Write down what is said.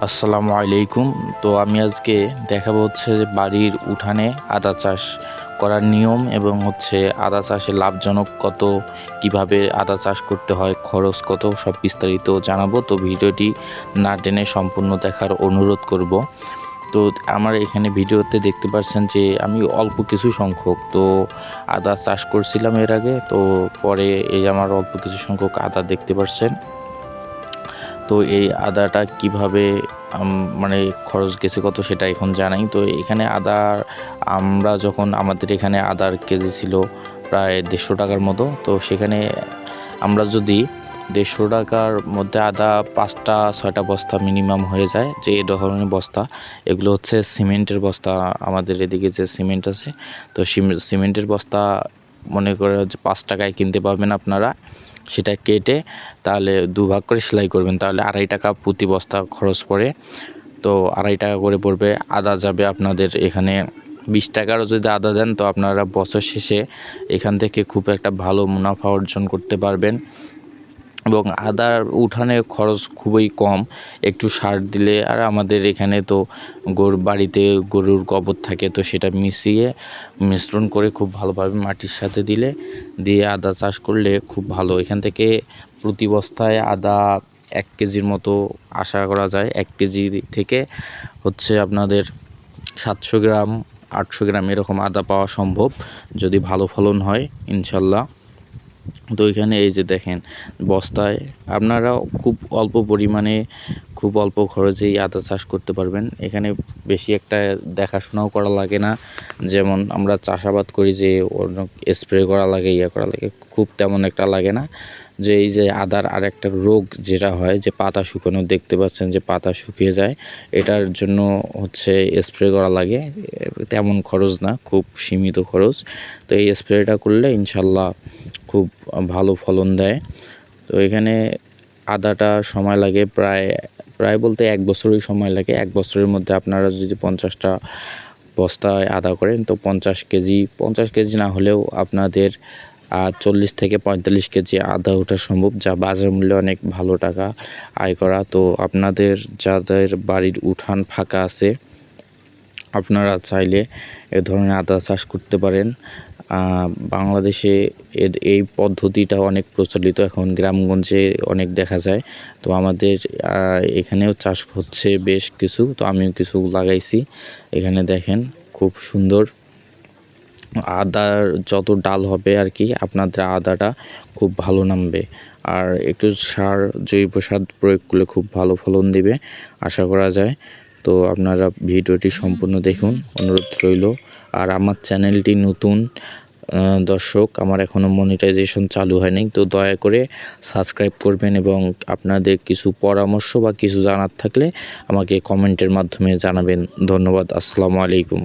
আসসালামু আলাইকুম। তো আমি আজকে দেখাবো হচ্ছে যে বাড়ির উঠানে আদা চাষ করার নিয়ম এবং হচ্ছে আদা চাষে লাভজনক কত, কিভাবে আদা চাষ করতে হয়, খরচ কত, সব বিস্তারিত জানাবো। তো ভিডিওটি না টেনে সম্পূর্ণ দেখার অনুরোধ করব। তো আমার এখানে ভিডিওতে দেখতে পাচ্ছেন যে আমি অল্প কিছু সংখ্যক তো আদা চাষ করছিলাম এর আগে। তো পরে এই আমার অল্প কিছু সংখ্যক আদা দেখতে পাচ্ছেন। তো এই আদাটা কিভাবে মানে খরচ গেছে কত সেটা এখন জানাই। তো এখানে আদা আমরা যখন আমাদের এখানে আদার কেজি ছিল প্রায় 150 টাকার মতো। তো সেখানে আমরা যদি 150 টাকার মধ্যে আদা 5টা 6টা বস্তা মিনিমাম হয়ে যায়, যে এই ধরনের বস্তা, এগুলো হচ্ছে সিমেন্টের বস্তা। আমাদের এদিকে যে সিমেন্ট আছে, তো সিমেন্টের বস্তা মনে করে হচ্ছে 5 টাকায় কিনতে পারবেন আপনারা। সেটা কেটে তাহলে দুভাগ করে সেলাই করবেন, তাহলে 2.5 টাকা প্রতি বস্তা খরচ পড়ে। তো 2.5 টাকা করে পড়বে। আদা যাবে আপনাদের এখানে 20 টাকারও যদি আদা দেন, তো আপনারা বছর শেষে এখান থেকে খুব একটা ভালো মুনাফা অর্জন করতে পারবেন। এবং আদার উঠানে খরচ খুবই কম, একটু সার দিলে। আর আমাদের এখানে তো বাড়িতে গরুর গোবর থাকে, তো সেটা মিশ্রণ করে খুব ভালোভাবে মাটির সাথে দিয়ে আদা চাষ করলে খুব ভালো। এখান থেকে প্রতি বস্তায় আদা 1 কেজির মতো আশা করা যায়। 1 কেজি থেকে হচ্ছে আপনাদের 700 গ্রাম 800 গ্রাম এরকম আদা পাওয়া সম্ভব, যদি ভালো ফলন হয় ইনশাল্লাহ। তো এখানে এই যে দেখেন বস্তায় আপনারা খুব অল্প পরিমাণে, খুব অল্প খরচেই আদা চাষ করতে পারবেন। এখানে বেশি একটা দেখাশোনাও করা লাগে না, যেমন আমরা চাষাবাদ করি যে স্প্রে করা লাগে, করা লাগে, খুব তেমন একটা লাগে না। যে এই যে আদার আর একটা রোগ যেটা হয়, যে পাতা শুকানো, দেখতে পাচ্ছেন যে পাতা শুকিয়ে যায়, এটার জন্য হচ্ছে স্প্রে করা লাগে। তেমন খরচ না, খুব সীমিত খরচ। তো এই স্প্রেটা করলে ইনশাল্লাহ খুব ভালো ফলন দেয়। তো এখানে আদাটা সময় লাগে প্রায় প্রায় বলতে 1 বছরই সময় লাগে। 1 বছরের মধ্যে আপনারা যদি 50টা বস্তায় আদা করেন, তো 50 কেজি না হলেও আপনাদের 40 থেকে 45 কেজি আদা ওঠা সম্ভব, যা বাজার মূল্যে অনেক ভালো টাকা আয় করা। তো আপনাদের যাদের বাড়ির উঠান ফাঁকা আছে, আপনারা চাইলে এ ধরনের আদা চাষ করতে পারেন। বাংলাদেশে এই পদ্ধতিটা অনেক প্রচলিত, এখন গ্রামগঞ্জে অনেক দেখা যায়। তো আমাদের এখানেও চাষ হচ্ছে বেশ কিছু, তো আমিও কিছু লাগাইছি। এখানে দেখেন খুব সুন্দর আদার যত ডাল হবে আর কি, আপনাদের আদাটা খুব ভালো নামবে। আর একটু জৈব সার প্রয়োগ করলে খুব ভালো ফলন দিবে আশা করা যায়। তো আপনারা ভিডিওটি সম্পূর্ণ দেখুন, অনুরোধ রইল। আর আমার চ্যানেলটি নতুন দর্শক, আমার এখনও মনিটাইজেশন চালু হয়নি, তো দয়া করে সাবস্ক্রাইব করবেন এবং আপনাদের কিছু পরামর্শ বা কিছু জানার থাকলে আমাকে কমেন্টের মাধ্যমে জানাবেন। ধন্যবাদ। আসসালামু আলাইকুম।